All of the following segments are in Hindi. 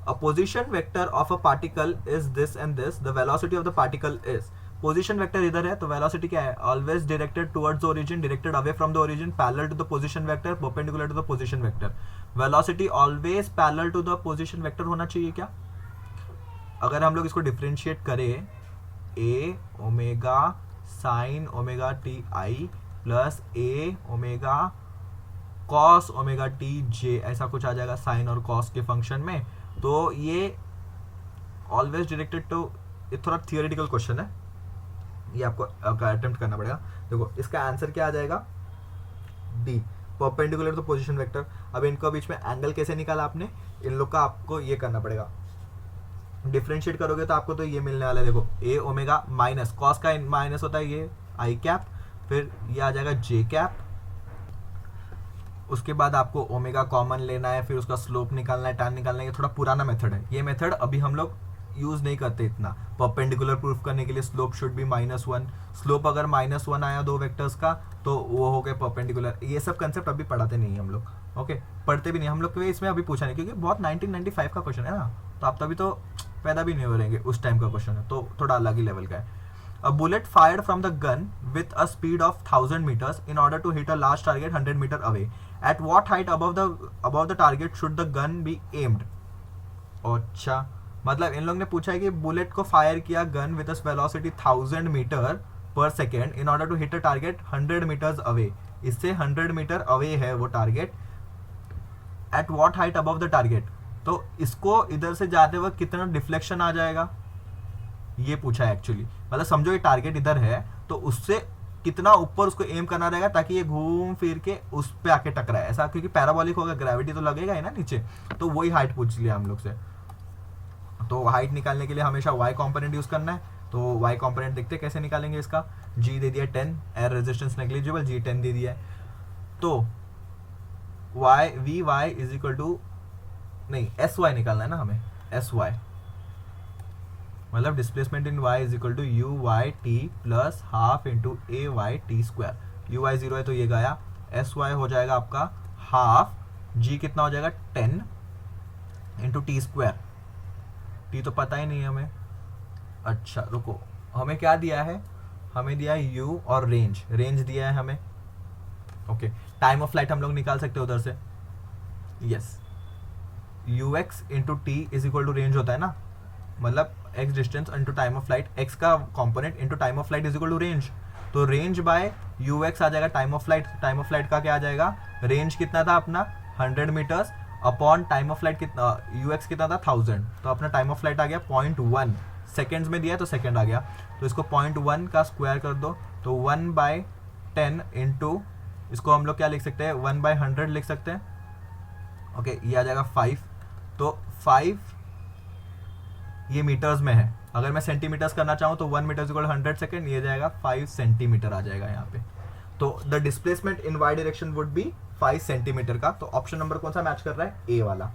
A position vector of a particle is this and this. The velocity of the particle is. Position vector इधर है तो वेलोसिटी क्या है, always directed towards the origin, directed away from the origin, parallel to the position vector, perpendicular to the position vector. Velocity always parallel to the position vector होना चाहिए क्या. अगर हम लोग इसको डिफरेंशिएट करें, a omega sine omega t i plus a omega cos omega t j, ऐसा कुछ आ जाएगा साइन और कॉस के फंक्शन में. तो ये ऑलवेज डायरेक्टेड टू, ये थोड़ा थियोरेटिकल क्वेश्चन है, ये आपको अटेम्प्ट करना पड़ेगा. देखो इसका आंसर क्या आ जाएगा, D, perpendicular to position vector. अब इनको बीच में एंगल कैसे निकाला आपने, इन लोग का आपको ये करना पड़ेगा. डिफरेंशिएट करोगे तो आपको तो ये मिलने वाला है. देखो ए ओमेगा माइनस कॉस का माइनस होता है ये आई कैप, फिर ये आ जाएगा जे कैप. उसके बाद आपको ओमेगा कॉमन लेना है, फिर उसका स्लोप निकालना है, टैन निकालना है. ये थोड़ा पुराना मेथड है, ये मेथड अभी हम लोग यूज नहीं करते इतना. परपेंडिकुलर प्रूफ करने के लिए स्लोप शुड बी -1. स्लोप अगर -1 आया दो वेक्टर्स का तो वो हो गए परपेंडिकुलर. ये सब कंसेप्ट अभी पढ़ाते नहीं हम लोग. ओके, पढ़ते भी नहीं हम लोग को, इसमें अभी पूछा नहीं क्योंकि बहुत 1995 का क्वेश्चन है ना, तो आप तभी तो पैदा भी नहीं हो रहेंगे, उस टाइम का क्वेश्चन है, तो थोड़ा अलग ही लेवल का है. A bullet fired from the gun with a speed of 1000 meters in order to hit a large target 100 meter away. At what height above the target should the gun be aimed? अच्छा, मतलब इन लोग ने पूछा है कि बुलेट को फायर किया gun with a velocity 1000 metre per second in order to hit a target 100 metres away. इससे 100 मीटर अवे है वो target. At what height above the target, तो इसको इधर से जाते वक्त कितना डिफ्लेक्शन आ जाएगा ये पूछा है एक्चुअली. मतलब समझो ये टारगेट इधर है तो उससे कितना ऊपर उसको एम करना रहेगा ताकि ये घूम फिर के उस पे आके टकराए, ऐसा, क्योंकि पैराबोलिक होगा, ग्रेविटी तो लगेगा ही ना नीचे. तो वही हाइट पूछ लिया हम लोग से. तो हाइट निकालने के लिए हमेशा y कंपोनेंट यूज करना है. तो y कंपोनेंट देखते कैसे निकालेंगे इसका. g दे दिया 10, एयर रेजिस्टेंस नेग्लिजिबल, g 10 दे दिया है. तो vy इज इक्वल टू, नहीं sy निकालना है ना हमें, sy मतलब displacement in y is equal to u y t plus half into a y t square. U y 0 है तो ये गया, sy हो जाएगा आपका हाफ, g कितना हो जाएगा 10 इंटू टी स्क्वायर. टी तो पता ही नहीं है हमें. अच्छा रुको, हमें क्या दिया है, हमें दिया है u और रेंज दिया है हमें. ओके, टाइम ऑफ फ्लाइट हम लोग निकाल सकते हैं उधर से. Yes, ux into t is equal to range होता है ना, मतलब x distance into time of flight, x का component into time of flight is equal to range. तो रेंज बाय ux आ जाएगा time of flight. Time of flight का क्या आ जाएगा, रेंज कितना था अपना 100 metres upon time of flight कितना, ux कितना था 1000, तो अपना टाइम ऑफ फ्लाइट आ गया 0.1 सेकेंड्स में दिया है तो सेकेंड आ गया. तो इसको 0.1 का स्क्वायर कर दो तो 1/10 इंटू, इसको हम लोग क्या लिख सकते हैं 1/100 लिख सकते हैं. ओके, ये आ जाएगा 5. तो 5 ये मीटर्स में है, अगर मैं सेंटीमीटर्स करना चाहूँ तो 1 मीटर इक्वल 100 सेकेंड, ये जाएगा 5 सेंटीमीटर आ जाएगा यहाँ पे. तो the displacement in y direction would be 5 centimetre का. तो ऑप्शन नंबर कौन सा मैच कर रहा है, ए वाला.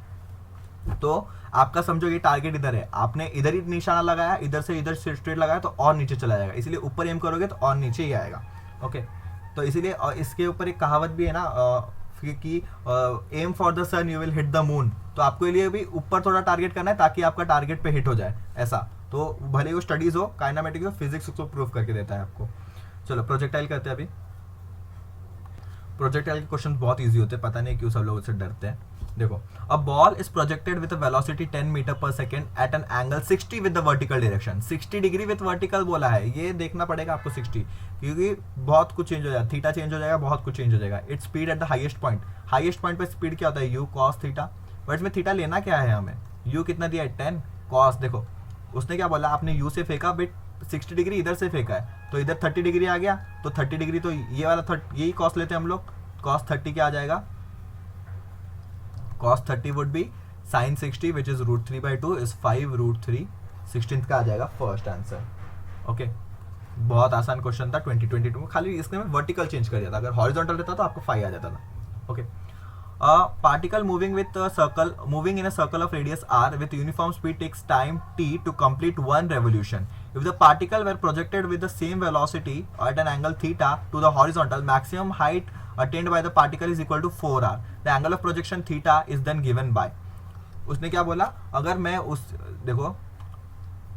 तो आपका समझो ये टारगेट इधर है, आपने इधर ही निशाना लगाया, इधर से इधर स्ट्रेट लगाया तो और नीचे चला जाएगा, इसलिए ऊपर एम करोगे तो और नीचे ही आएगा. ओके, तो इसीलिए इसके ऊपर एक कहावत भी है ना कि aim for the sun you will hit the moon. तो आपको लिए भी ऊपर थोड़ा टारगेट करना है ताकि आपका टारगेट पे हिट हो जाए, ऐसा. तो भले वो स्टडीज हो, काइनेमेटिक्स हो, फिजिक्स उसको प्रूव करके देता है आपको. चलो प्रोजेक्टाइल करते हैं अभी. प्रोजेक्टाइल के क्वेश्चन बहुत इजी होते हैं, पता नहीं क्यों सब लोग उससे डरते हैं. देखो, a ball is projected with a velocity 10 metre per second at an angle 60 with the vertical direction. 60 degree with vertical बोला है, ये देखना पड़ेगा आपको 60, क्योंकि बहुत कुछ चेंज हो जाएगा, थीटा चेंज हो जाएगा, बहुत कुछ चेंज हो जाएगा. Its speed at the highest point. Highest point पे स्पीड क्या होता है, यू कॉस थीटा. बट इसमें थीटा लेना क्या है हमें, यू कितना दिया है 10, कॉस, देखो उसने क्या बोला, आपने यू से फेंका, बट 60 डिग्री इधर से फेंका है तो इधर 30 डिग्री आ गया, तो 30 डिग्री तो ये वाला यही कॉस लेते हैं हम लोग. कॉस 30 क्या आ जाएगा, cos 30 would be sin 60 which is √3/2 is 5√3. 16th का आ जाएगा फर्स्ट आंसर. ओके, बहुत आसान क्वेश्चन था 2022 में, खाली इसने में वर्टिकल चेंज कर दिया था, अगर हॉरिजॉन्टल रहता तो आपको 5 आ जाता था. Okay, particle moving in a circle of radius r with uniform speed takes time t to complete one revolution. If the particle were projected with the same velocity at an angle theta to the horizontal, maximum height attained by the particle is equal to 4r. The angle of projection theta is then given by. उसने क्या बोला, अगर मैं उस, देखो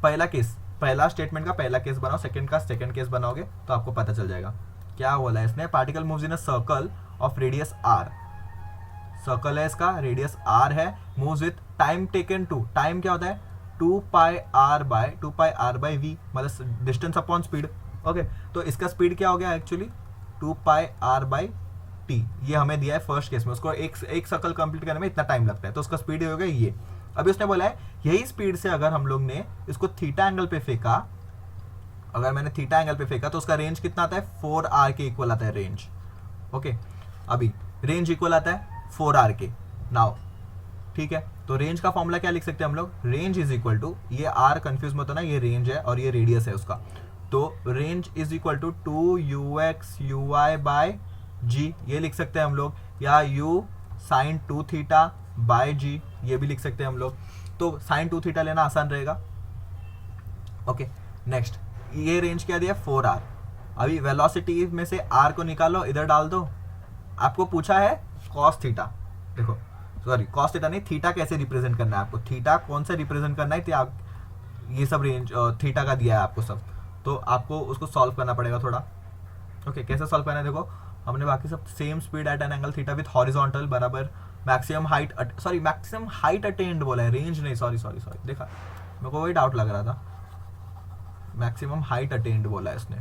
पहला केस, पहला स्टेटमेंट का पहला केस बनाओ, सेकंड का सेकंड केस बनाओगे तो आपको पता चल जाएगा। क्या बोला है इसने, particle moves in a circle of radius R, circle है इसका, रेडियस आर है, moves with time taken to, time क्या होता है 2πr/2πr/v, मतलब डिस्टेंस अपॉन स्पीड। ओके, तो इसका स्पीड क्या हो गया एक्चुअली 2πr/t, ये हमें दिया है फर्स्ट केस में, उसको एक सर्कल कंप्लीट करने में इतना टाइम लगता है, तो उसका स्पीड हो गया ये। अभी उसने बोला है यही स्पीड से अगर हम लोग ने इसको थीटा एंगल पे फेंका, अगर मैंने थीटा एंगल पे फेंका तो उसका रेंज कितना आता है 4r के इक्वल आता है रेंज। ओके, अभी रेंज इक्वल आता है 4r के नाउ, ठीक है। तो रेंज का फॉर्मूला क्या लिख सकते हैं हम लोग, रेंज इज इक्वल टू, ये r कंफ्यूज मत होना, ये रेंज है और ये रेडियस है उसका, तो range is equal to 2ux uy by g, ये लिख सकते हैं हम लोग, या u sin 2 theta by g, ये भी लिख सकते हैं हम लोग। तो sin 2 थीटा लेना आसान रहेगा। ओके, नेक्स्ट, ये रेंज क्या दिया 4r। अभी वेलोसिटी में से r को निकालो, इधर डाल दो, आपको पूछा है cos थीटा, देखो सॉरी cos थीटा नहीं, थीटा कैसे रिप्रेजेंट करना है आपको, थीटा कौन सा रिप्रेजेंट करना है, तो आप ये सब रेंज थीटा का दिया है आपको सब, तो आपको उसको सॉल्व करना पड़ेगा थोड़ा। ओके, कैसे सॉल्व करना है, देखो हमने बाकी सब same speed at an angle theta with horizontal बराबर maximum height, sorry maximum height attend बोला है, रेंज नहीं, सॉरी देखा मेरे को वही डाउट लग रहा था, मैक्सिमम हाइट अटेन्ड बोला है इसने,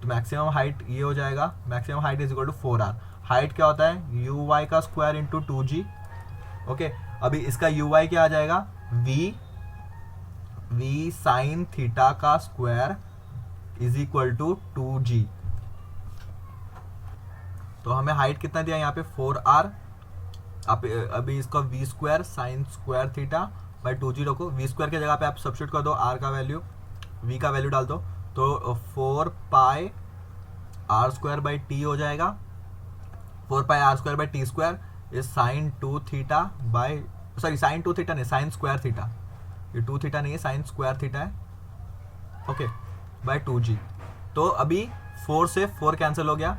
तो मैक्सिमम हाइट ये हो जाएगा, maximum height is equal to 4r, height क्या होता है यू वाई का स्क्वायर इंटू 2g। ओके, अभी इसका यू वाई क्या आ जाएगा v साइन थीटा का square is equal to 2g। तो हमें हाइट कितना दिया यहाँ पे 4r, आप अभी इसका v square sine square theta by 2g रखो, v स्क्वायर की जगह पे आप सब्स्टिट्यूट कर दो r का वैल्यू, v का वैल्यू डाल दो, तो 4π r स्क्वायर बाई t हो जाएगा, 4π r square by t square is sine 2 theta by, sorry sine 2 theta नहीं, साइन स्क्वायर थीटा, ये 2 थीटा नहीं है, साइन स्क्वायर थीटा है। Okay, by 2g। तो अभी 4 से 4 कैंसिल हो गया,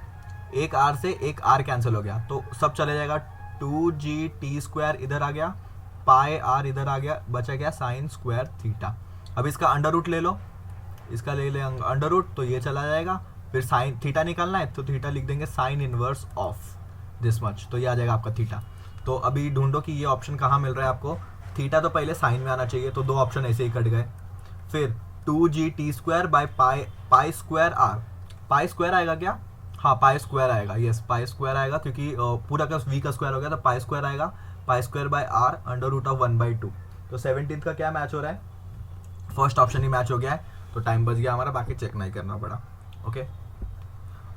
एक r से एक r कैंसिल हो गया, तो सब चले जाएगा, 2g t स्क्वायर इधर आ गया, पाई r इधर आ गया, बचा गया साइन स्क्वायर थीटा। अब इसका अंडर रूट ले लो, इसका ले ले अंडर रूट, तो ये चला जाएगा, फिर साइन थीटा निकालना है तो थीटा लिख देंगे sine inverse of this much, तो ये आ जाएगा आपका थीटा। तो अभी ढूंढो कि ये ऑप्शन कहाँ मिल रहा है आपको, थीटा तो पहले साइन में आना चाहिए, तो 2 ऑप्शन ऐसे ही कट गए। फिर 2g t square by pi square r, pi square आएगा क्या, हाँ पाई स्क्वायर आएगा, यस पाई स्क्वायर आएगा, क्योंकि पूरा का v का स्क्वायर हो गया तो पाई स्क्वायर आएगा, pi square by r under root of 1/2। तो 17 का क्या मैच हो रहा है, फर्स्ट ऑप्शन ही मैच हो गया है, तो टाइम बच गया हमारा, बाकी चेक नहीं करना पड़ा। Okay,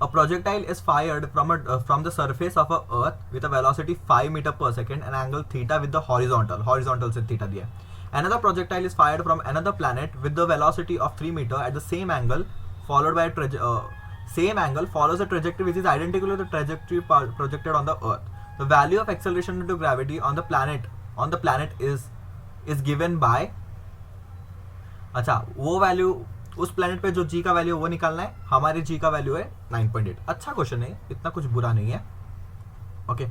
A projectile is fired from the surface of a earth with a velocity 5 meter per second and angle theta with the horizontal से theta दिया है. Another projectile is fired from another planet with the velocity of 3 meter at the same angle followed by same angle follows a trajectory which is identical to the trajectory projected on the earth. The value of acceleration due to gravity on the planet is given by, अच्छा वो वैल्यू उस प्लेनेट पे जो g का वैल्यू वो निकालना है, हमारे g का वैल्यू है 9.8। अच्छा क्वेश्चन है, इतना कुछ बुरा नहीं है। ओके,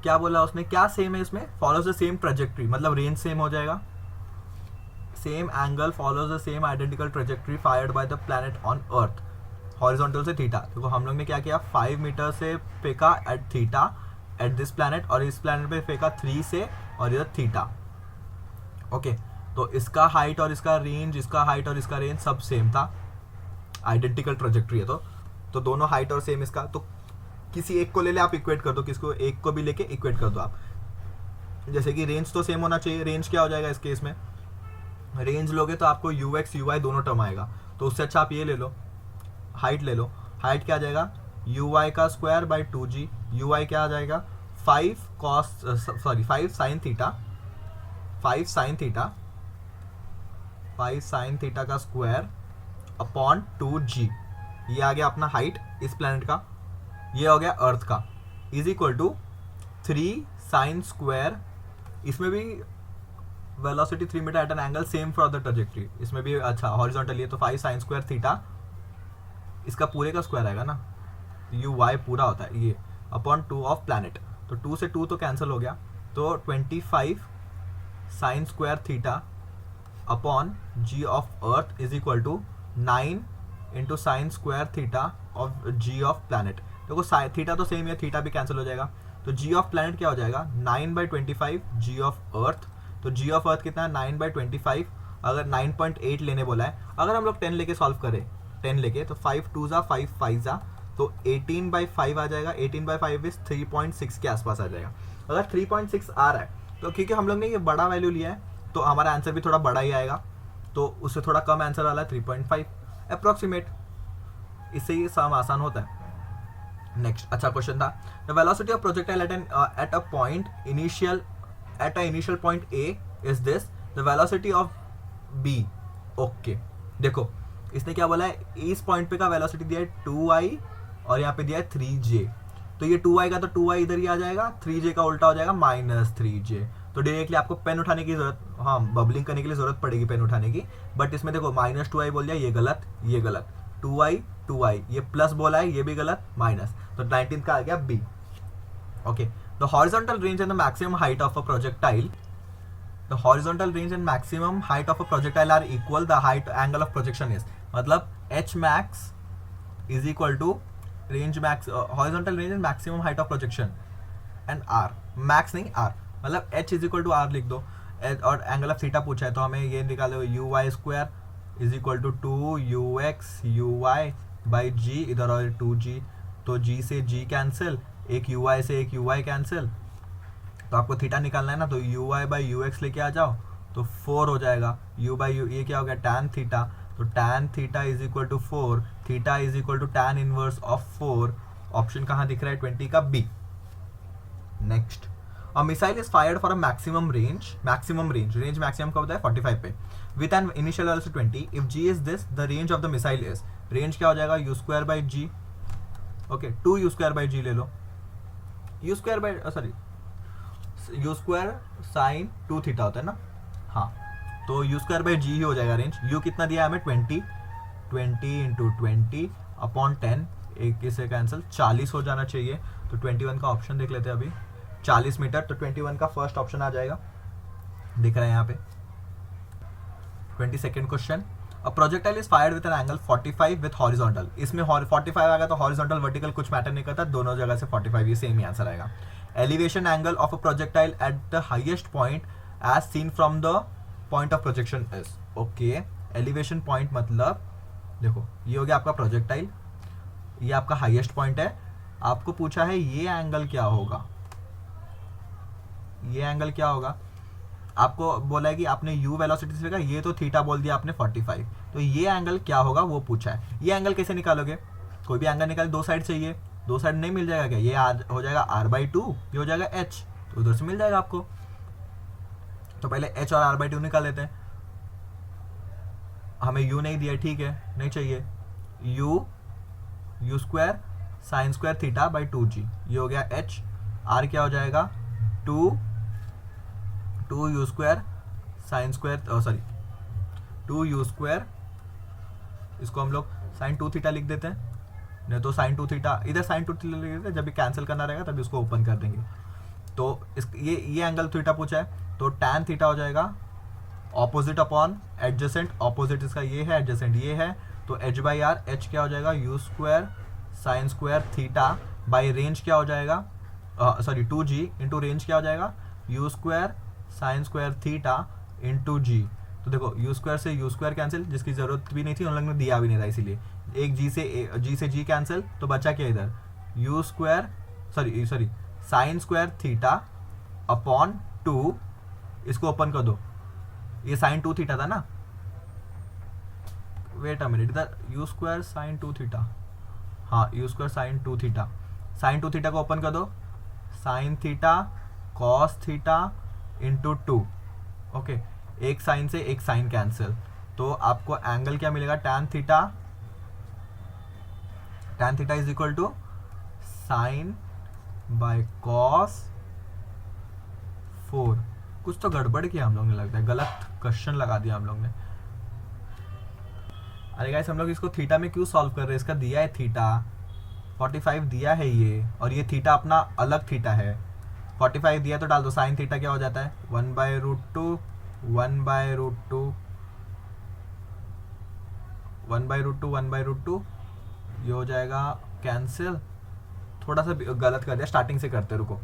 क्या बोला उसने, क्या सेम है इसमें, फॉलोज द सेम ट्रेजेक्ट्री, मतलब रेंज सेम हो जाएगा, same angle follows the same identical trajectory fired by the planet on earth, horizontal से थीटा। देखो हम लोग ने क्या किया, 5 मीटर से फेंका at theta at this planet, और इस प्लेनेट पे फेंका 3 से और इधर थीटा। ओके, तो इसका हाइट और इसका रेंज, इसका हाइट और इसका रेंज सब सेम था, आइडेंटिकल ट्रेजेक्ट्री है, तो दोनों हाइट और सेम इसका, तो किसी एक को ले ले आप इक्वेट कर दो, किसको एक को भी लेके इक्वेट कर दो आप, जैसे कि रेंज तो सेम होना चाहिए। रेंज क्या हो जाएगा इस केस में, रेंज लोगे तो आपको ux uy दोनों टर्म आएगा, तो उससे अच्छा आप ये ले लो, हाइट ले लो, हाइट क्या आ जाएगा uy का स्क्वायर बाई 2g, uy क्या आ जाएगा 5 साइन थीटा का स्क्वायर अपॉन 2g, ये आ गया अपना हाइट इस प्लैनेट का, ये हो गया अर्थ का, is equal to 3 sine square, इसमें भी velocity 3 metre at an angle same for the trajectory, इसमें भी अच्छा हॉरिजॉन्टल है, तो 5 साइन स्क्वायर थीटा, इसका पूरे का स्क्वायर आएगा ना, यू वाई पूरा होता है ये, अपॉन 2 ऑफ प्लैनेट, तो 2 से 2 तो कैंसिल हो गया, तो 25 sine square theta upon g of earth is equal to 9 into sine square theta of g of planet. देखो थीटा तो सेम है, थीटा भी कैंसिल हो जाएगा, तो जी ऑफ प्लैनेट क्या हो जाएगा 9/25 जी ऑफ अर्थ। तो जी ऑफ अर्थ कितना है 9/25, अगर 9.8 लेने बोला है, अगर हम लोग 10 लेके सॉल्व करें, 10 लेके तो 5 2 जा 5 5 जा, तो 18/5 आ जाएगा। 18/5 इज 3.6 के आसपास आ जाएगा। अगर 3.6 आ रहा है तो क्योंकि हम लोग ने ये बड़ा वैल्यू लिया है तो हमारा आंसर भी थोड़ा बड़ा ही आएगा, तो उससे थोड़ा कम आंसर वाला है 3.5 अप्रोक्सीमेट। इससे ये सम आसान होता है। नेक्स्ट अच्छा क्वेश्चन था, the velocity of projectile at a initial point A is this, the velocity of B. Okay देखो इसने क्या बोला है, इस पॉइंट पे का वेलोसिटी दिया है 2i और यहाँ पे दिया है 3j, तो ये 2i का तो 2i इधर ही आ जाएगा, 3j का उल्टा हो जाएगा -3j। तो डायरेक्टली आपको पेन उठाने की जरूरत, हाँ बबलिंग करने के लिए जरूरत पड़ेगी पेन उठाने की, बट इसमें देखो -2i बोल दिया, ये गलत ये गलत, 2i ये प्लस बोला है, ये भी गलत, माइनस, तो 19 का आ गया B. Okay, the horizontal range and the maximum height of a projectile, the horizontal range and maximum height of a projectile are equal, the height angle of projection is, मतलब h max is equal to range max, horizontal range and maximum height of projection and r, max नहीं r, मतलब h is equal to r लिख दो, और एंगल ऑफ थीटा पूछा है तो हमें ये निकालो uy square is equal to 2ux uy by g, इधर और 2g, तो g से g कैंसिल, एक uy से एक uy कैंसिल, तो आपको थीटा निकालना है ना, तो uy बाई ux लेके आ जाओ तो 4 हो जाएगा, u बाई u ये क्या हो गया tan थीटा, तो tan theta is equal to 4, theta is equal to tan inverse of 4, option कहाँ दिख रहा है 20 का B. Next, a missile is fired for a maximum range, range maximum कब होता है 45 पे, with an initial velocity 20, if g is this the range of the missile is, range क्या हो जाएगा u square by g, okay 2u square by g ले लो, u square by sorry u square sine 2 theta होता है ना, हाँ तो u स्क्वायर बाई g ही हो जाएगा रेंज। u कितना दिया है हमें 20 इंटू 20 अपॉन 10, एक से कैंसिल 40 हो जाना चाहिए, तो 21 का ऑप्शन देख लेते हैं अभी, 40 मीटर, तो 21 का फर्स्ट ऑप्शन आ जाएगा, दिख रहा है यहाँ पे। 22nd question, a projectile is fired with an angle 45 with horizontal, इसमें 45 आएगा तो हॉरिजॉन्टल वर्टिकल कुछ मैटर नहीं करता, दोनों जगह से 45 ये सेम ही आंसर आएगा। Elevation angle of a projectile at the highest point as seen from the point of projection is, okay elevation point मतलब देखो ये हो गया आपका प्रोजेक्टाइल, ये आपका हाईएस्ट पॉइंट है, आपको पूछा है ये एंगल क्या होगा, ये एंगल क्या होगा, आपको बोला है कि आपने u वेलोसिटी से देखा, ये तो थीटा बोल दिया आपने 45, तो ये एंगल क्या होगा वो पूछा है। ये एंगल कैसे निकालोगे, कोई भी एंगल निकाल, दो साइड चाहिए, दो साइड नहीं मिल जाएगा क्या, ये हो जाएगा r/2, ये हो जाएगा h, तो उधर से मिल जाएगा आपको, तो पहले h और r/2 निकाल लेते हैं, हमें u नहीं दिया, ठीक है नहीं चाहिए, u square sign square theta by 2g, ये हो गया h, r क्या हो जाएगा 2u square sine square sorry 2u square, इसको हम लोग साइन 2 थीटा लिख देते हैं, नहीं तो साइन 2 थीटा, इधर साइन 2 थीटा लिख देते हैं, जब भी कैंसिल करना रहेगा तभी उसको ओपन कर देंगे, तो इस ये एंगल थीटा पूछा है, तो tan थीटा हो जाएगा ऑपोजिट अपॉन एडजेसेंट, ऑपोजिट इसका ये है, एडजेसेंट ये है, तो h बाई आर, h क्या हो जाएगा u square sign square theta by range क्या हो जाएगा सॉरी 2g इंटू रेंज क्या हो जाएगा u square sign square theta into g, तो देखो u स्क्वायर से u स्क्वायर कैंसिल, जिसकी जरूरत भी नहीं थी, उन लोगों ने दिया भी नहीं था, इसीलिए एक g से g कैंसिल, तो बचा क्या इधर u square sorry sine square theta upon 2, इसको ओपन कर दो, ये साइन 2 थीटा था ना, वेट अ मिनट, इधर u स्क्वायर साइन 2 थीटा, हाँ u square sine 2 theta, sine 2 theta को ओपन कर दो, sine theta cos theta into 2, okay एक साइन से एक साइन कैंसिल, तो आपको एंगल क्या मिलेगा tan theta is equal to sine by cos 4, कुछ तो गड़बड़ किया हम लोग ने, लगता है गलत क्वेश्चन लगा दिया हम लोग ने। अरे गाइस हम लोग इसको थीटा में क्यों सॉल्व कर रहे हैं, इसका दिया है थीटा 45 दिया है ये, और ये थीटा अपना अलग थीटा है, 45 दिया तो डाल दो, साइन थीटा क्या हो जाता है 1/√2 1/√2 1/√2 1/√2, ये हो जाएगा कैंसिल। थोड़ा सा गलत कर दिया, स्टार्टिंग से करते, रुको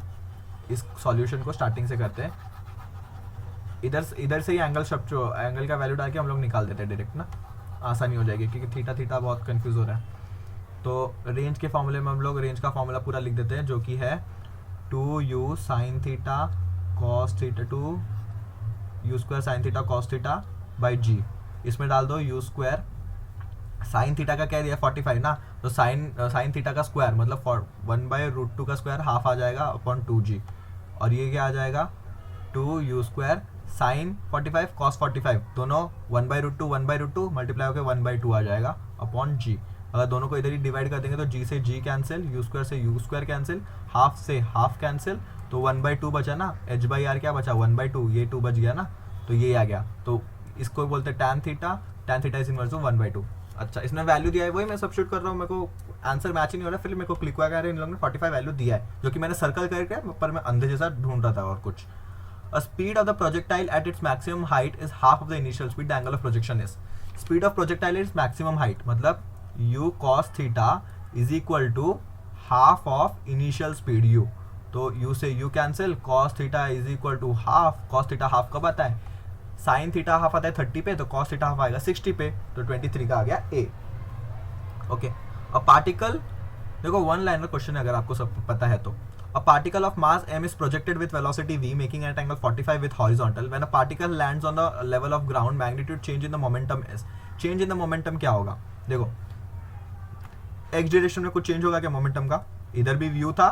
इस सॉल्यूशन को स्टार्टिंग से करते हैं। इधर से ही एंगल का वैल्यू डाल के हम लोग निकाल देते हैं डायरेक्ट ना, आसानी हो जाएगी क्योंकि थीटा थीटा बहुत कंफ्यूज हो रहा है। तो रेंज के फॉर्मूले में हम लोग रेंज का फॉर्मूला पूरा लिख देते हैं, जो कि है 2u sine theta cos theta 2u² sine theta cos theta by g. इसमें डाल दो u², साइन थीटा का क्या दिया 45 ना, तो साइन थीटा का स्क्वायर मतलब 1/√2 का स्क्वायर हाफ आ जाएगा अपॉन 2g, और ये क्या आ जाएगा 2u² साइन 45 कॉस 45, दोनों 1/√2 1/√2 मल्टीप्लाई होकर 1/2 आ जाएगा अपॉन g। अगर दोनों को इधर ही डिवाइड कर देंगे तो g से g कैंसिल, u² से u² कैंसिल, हाफ से हाफ कैंसिल, तो 1/2 बचा ना, h/r क्या बचा 1/2, ये 2 बच गया ना, तो ये आ गया। तो इसको बोलते हैं tan theta is inverse of 1/2। अच्छा, इसने वैल्यू दिया है, वही मैं सब्स्टिट्यूट कर रहा हूँ, मेरे को आंसर मैच ही नहीं हो रहा, फिर मेरे को क्लिक हुआ, कह रहे इन लोगों ने 45 वैल्यू दिया है, जो कि मैंने सर्कल करके पर मैं अंधे जैसा ढूंढ रहा था और कुछ। A speed of the projectile at its maximum height is half of the initial speed. The angle of projection is. Speed of projectile is maximum height. मतलब u cos theta is equal to half of initial speed u. तो u से u cancel, cos theta is equal to half. Cos theta half कब आता है? Sin theta half आता है 30 पे, तो cos theta half आएगा 60 पे, तो 23 का आ गया a. Okay. A particle, देखो वन लाइनर क्वेश्चन है अगर आपको सब पता है तो। A particle of mass m is projected with velocity v making an angle 45 with horizontal. When a particle lands on the level of ground, magnitude change in the momentum is. Change in the momentum क्या होगा? देखो x डायरेक्शन में कुछ चेंज होगा क्या मोमेंटम का? इधर भी u था,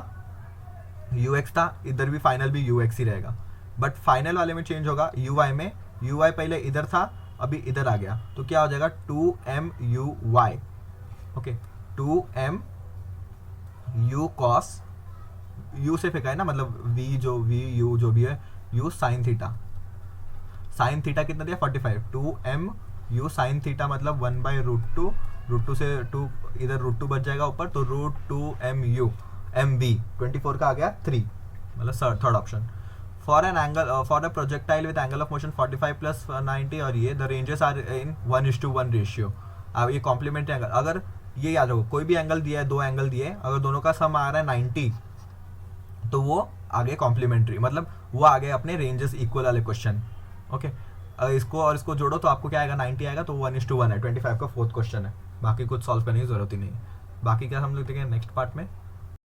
ux था, इधर भी फाइनल भी ux ही रहेगा, बट फाइनल वाले में चेंज होगा uy में। uy पहले इधर था, अभी इधर आ गया, तो क्या हो जाएगा 2m_uy। Okay, 2m_u cos, u से फेंका है ना, मतलब v जो भी है u sine theta. Sine theta कितना दिया 45, 2m_u साइन थीटा मतलब 1/√2, √2 से 2 इधर √2 बच जाएगा ऊपर, तो √2m_u mv 24 का आ गया 3, मतलब third option. For an angle for a projectile with angle of motion 45 + 90, और ये the ranges are in 1:1 ratio. अब ये कॉम्प्लीमेंट्री एंगल, अगर ये याद रखो कोई भी एंगल दिया है, दो एंगल दिए, अगर दोनों का सम आ रहा है 90, तो वो आगे कॉम्प्लीमेंट्री, मतलब वो आगे अपने रेंजेस इक्वल वाले क्वेश्चन। ओके, अगर इसको और इसको जोड़ो तो आपको क्या आएगा 90 आएगा, तो 1:1 है। 25 का फोर्थ क्वेश्चन है, बाकी कुछ सॉल्व करने की जरूरत ही नहीं है। बाकी क्या हम लोग देखेंगे नेक्स्ट पार्ट में।